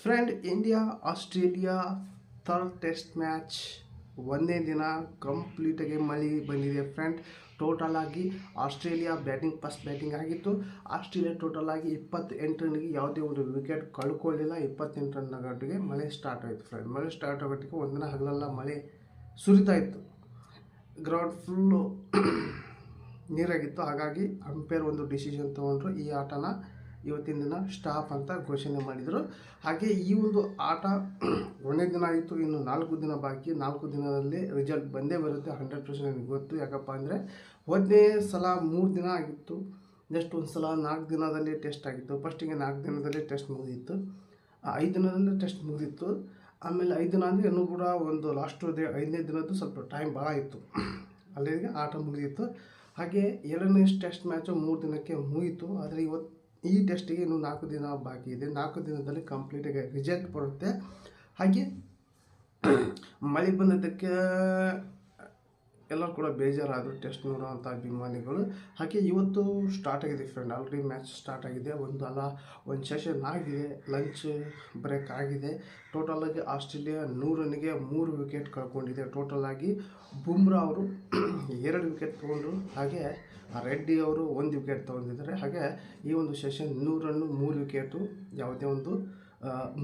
Friend, India Australia third test match ಒಂದೇ ದಿನ ಕಂಪ್ಲೀಟಾಗಿ ಮಳೆ ಬಂದಿದೆ ಫ್ರೆಂಡ್. ಟೋಟಲ್ ಆಗಿ ಆಸ್ಟ್ರೇಲಿಯಾ ಫಸ್ಟ್ ಬ್ಯಾಟಿಂಗ್ ಆಗಿತ್ತು. ಆಸ್ಟ್ರೇಲಿಯಾ ಟೋಟಲ್ ಆಗಿ 28 ರನ್ನಿಗೆ ಯಾವುದೇ ಒಂದು ವಿಕೆಟ್ ಕಳ್ಕೊಳ್ಳಿಲ್ಲ. 28 ರನ್ ಗಂಟೆಗೆ ಮಳೆ ಸ್ಟಾರ್ಟ್ ಆಯಿತು ಫ್ರೆಂಡ್. ಮಳೆ ಸ್ಟಾರ್ಟ್ ಆಗೋಟ್ಟಿಗೆ ಒಂದಿನ ಹಗಲೆಲ್ಲ ಮಳೆ ಸುರಿತಾ ಇತ್ತು. ಗ್ರೌಂಡ್ ಫುಲ್ಲು ನೀರಾಗಿತ್ತು. ಹಾಗಾಗಿ ಅಂಪೈರ್ ಒಂದು ಡಿಸಿಷನ್ ತೊಗೊಂಡ್ರು, ಈ ಆಟನ ಇವತ್ತಿನ ದಿನ ಸ್ಟಾಪ್ ಅಂತ ಘೋಷಣೆ ಮಾಡಿದರು. ಹಾಗೆ ಈ ಒಂದು ಆಟ ಒಂದೇ ದಿನ ಆಗಿತ್ತು, ಇನ್ನು 4 ದಿನ ಬಾಕಿ. 4 ದಿನದಲ್ಲಿ ರಿಸಲ್ಟ್ ಬಂದೇ ಬರುತ್ತೆ 100% ನನಗೆ ಗೊತ್ತು. ಯಾಕಪ್ಪ ಅಂದರೆ ಒಂದೇ ಸಲ 3 ದಿನ ಆಗಿತ್ತು, ನೆಕ್ಸ್ಟ್ ಒಂದು ಸಲ 4 ದಿನದಲ್ಲಿ ಟೆಸ್ಟ್ ಆಗಿತ್ತು. ಫಸ್ಟಿಗೆ 4 ದಿನದಲ್ಲಿ ಟೆಸ್ಟ್ ಮುಗಿದಿತ್ತು, 5 ದಿನದಲ್ಲಿ ಟೆಸ್ಟ್ ಮುಗಿದಿತ್ತು. ಆಮೇಲೆ 5 ದಿನ ಅಂದರೆ ಇನ್ನೂ ಕೂಡ ಒಂದು ಲಾಸ್ಟ್ 5ನೇ ದಿನದ್ದು ಸ್ವಲ್ಪ ಟೈಮ್ ಭಾಳ ಇತ್ತು, ಅಲ್ಲಿಗೆ ಆಟ ಮುಗಿದಿತ್ತು. ಹಾಗೆ 2ನೇ ಟೆಸ್ಟ್ ಮ್ಯಾಚು 3 ದಿನಕ್ಕೆ ಮುಗೀತು. ಆದರೆ ಈ ಟೆಸ್ಟಿಗೆ ಇನ್ನೂ 4 ದಿನ ಬಾಕಿ ಇದೆ. 4 ದಿನದಲ್ಲಿ ಕಂಪ್ಲೀಟಾಗಿ ರಿಸಲ್ಟ್ ಬರುತ್ತೆ. ಹಾಗೆ ಮಳೆ ಬಂದಿದ್ದಕ್ಕೆ ಎಲ್ಲರೂ ಕೂಡ ಬೇಜಾರಾದರು, ಟೆಸ್ಟ್ ನೋಡುವಂಥ ಅಭಿಮಾನಿಗಳು. ಹಾಗೆ ಇವತ್ತು ಸ್ಟಾರ್ಟ್ ಆಗಿದೆ ಫ್ರೆಂಡ್, ಆಲ್ರೆಡಿ ಮ್ಯಾಚ್ ಸ್ಟಾರ್ಟ್ ಆಗಿದೆ. ಒಂದು ಸೆಷನ್ ಆಗಿದೆ, ಲಂಚ್ ಬ್ರೇಕ್ ಆಗಿದೆ. ಟೋಟಲಾಗಿ ಆಸ್ಟ್ರೇಲಿಯಾ 100 ರನ್ನಿಗೆ 3 ವಿಕೆಟ್ ಕಳ್ಕೊಂಡಿದೆ. ಟೋಟಲಾಗಿ ಬುಮ್ರಾ ಅವರು 2 ವಿಕೆಟ್ ತೊಗೊಂಡ್ರು. ಹಾಗೆ ರೆಡ್ಡಿ ಅವರು 1 ವಿಕೆಟ್ ತೊಗೊಂಡಿದ್ದಾರೆ. ಹಾಗೆ ಈ ಒಂದು ಸೆಷನ್ 100 ರನ್ನು 3 ವಿಕೆಟು, ಯಾವುದೇ ಒಂದು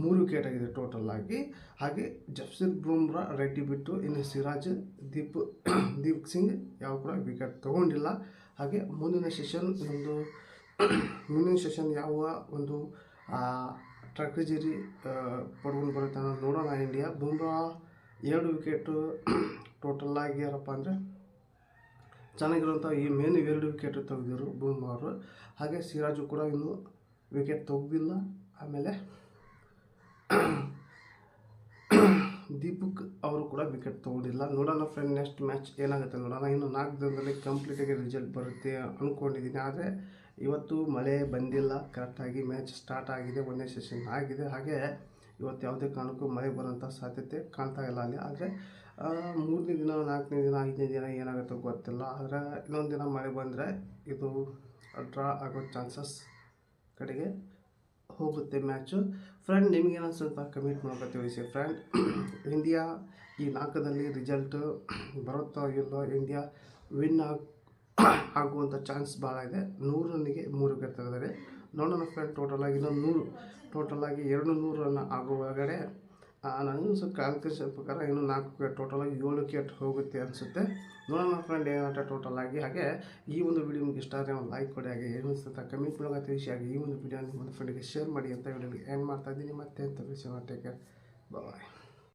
3 ವಿಕೆಟ್ ಆಗಿದೆ ಟೋಟಲ್ ಆಗಿ. ಹಾಗೆ ಜಸ್ಪ್ರೀತ್ ಬುಮ್ರಾ, ರೆಡ್ಡಿ ಬಿಟ್ಟು ಇನ್ನು ಸಿರಾಜ್, ದೀಪ್ ಸಿಂಗ್ ಯಾವ ಕೂಡ ವಿಕೆಟ್ ತೊಗೊಂಡಿಲ್ಲ. ಹಾಗೆ ಮುಂದಿನ ಸೆಷನ್ ಯಾವ ಒಂದು ಟ್ರಾಕ್ಟರಿ ಪಡ್ಕೊಂಡು ಬರುತ್ತೆ ಅನ್ನೋದು ನೋಡೋಣ. ಇಂಡಿಯಾ ಬುಮ್ರಾ 2 ವಿಕೆಟು ಟೋಟಲಾಗಿ ಯಾರಪ್ಪ ಅಂದರೆ ಚೆನ್ನಾಗಿರುವಂಥ ಈ ಮೇನ್ 2 ವಿಕೆಟ್ ತೆಗೆದಿರು ಬುಮ್ರಾ ಅವರು. ಹಾಗೆ ಸಿರಾಜು ಕೂಡ ಇನ್ನೂ ವಿಕೆಟ್ ತೆಗೆದಿಲ್ಲ. ಆಮೇಲೆ ದೀಪಕ್ ಅವರು ಕೂಡ ವಿಕೆಟ್ ತೊಗೊಂಡಿಲ್ಲ. ನೋಡೋಣ ಫ್ರೆಂಡ್, ನೆಕ್ಸ್ಟ್ ಮ್ಯಾಚ್ ಏನಾಗುತ್ತೆ ನೋಡೋಣ. ಇನ್ನು 4 ದಿನದಲ್ಲಿ ಕಂಪ್ಲೀಟಾಗಿ ರಿಸಲ್ಟ್ ಬರುತ್ತೆ ಅಂದ್ಕೊಂಡಿದ್ದೀನಿ. ಆದರೆ ಇವತ್ತು ಮಳೆ ಬಂದಿಲ್ಲ, ಕರೆಕ್ಟಾಗಿ ಮ್ಯಾಚ್ ಸ್ಟಾರ್ಟ್ ಆಗಿದೆ, ಒಂದೇ ಸೆಷನ್ ಆಗಿದೆ. ಹಾಗೆ ಇವತ್ತು ಯಾವುದೇ ಕಾರಣಕ್ಕೂ ಮಳೆ ಬರೋಂಥ ಸಾಧ್ಯತೆ ಕಾಣ್ತಾ ಇಲ್ಲ ಅಲ್ಲಿ. ಆದರೆ 3ನೇ ದಿನ, 4ನೇ ದಿನ, 5ನೇ ದಿನ ಏನಾಗುತ್ತೋ ಗೊತ್ತಿಲ್ಲ. ಆದರೆ ಇನ್ನೊಂದು ದಿನ ಮಳೆ ಬಂದರೆ ಇದು ಡ್ರಾ ಆಗೋ ಚಾನ್ಸಸ್ ಕಡೆಗೆ ಹೋಗುತ್ತೆ ಮ್ಯಾಚು. ಫ್ರೆಂಡ್, ನಿಮಗೇನು ಅನ್ಸುತ್ತೆ ಕಮೆಂಟ್ ಮಾಡೋಕೆ ತಿಳಿಸಿ ಫ್ರೆಂಡ್. ಇಂಡಿಯಾ ಈ 4ದಲ್ಲಿ ರಿಸಲ್ಟ್ ಬರುತ್ತೋ ಇಲ್ಲೋ, ಇಂಡಿಯಾ ವಿನ್ ಆಗುವಂಥ ಚಾನ್ಸ್ ಭಾಳ ಇದೆ. 100 ರನ್ನಿಗೆ 3 ವಿಕೆಟ್ ತೆಗೆದರೆ ನೋಡೋಣ ಫ್ರೆಂಡ್. ಟೋಟಲಾಗಿ ಇನ್ನೊಂದು 200 ರನ್ ಆಗುವೊಳಗಡೆ ನನಗೂ ಸ್ವಲ್ಪ ಕ್ಯಾಲ್ಕುಲೇಷನ್ ಪ್ರಕಾರ ಇನ್ನೂ 4 ವಿಕೆಟ್, ಟೋಟಲಾಗಿ 7 ವಿಕೆಟ್ ಹೋಗುತ್ತೆ ಅನಿಸುತ್ತೆ. ನೋಡೋಣ ಫ್ರೆಂಡ್ ಏನಾಟ ಟೋಟಲಾಗಿ. ಹಾಗೆ ಈ ಒಂದು ವಿಡಿಯೋ ನಿಮ್ಗೆ ಇಷ್ಟ ಆದರೆ ಒಂದು ಲೈಕ್ ಕೊಡಿ. ಹಾಗೆ ಏನು ಅನಿಸುತ್ತೆ ಕಮೆಂಟ್ ಮಾಡೋಕೆ ತಿಳಿಸಿ. ಹಾಗೆ ಈ ಒಂದು ವಿಡಿಯೋ ನಿಮ್ಮ ಫ್ರೆಂಡಿಗೆ ಶೇರ್ ಮಾಡಿ ಅಂತ ವಿಡಿಯೋಗೆ ಎಂಡ್ ಮಾಡ್ತಾ ಇದ್ದೀನಿ. ಮತ್ತೆ ಅಂತ ವಿಷಯ ಟೇಕ್ ಕೇರ್, ಬಾಯ್.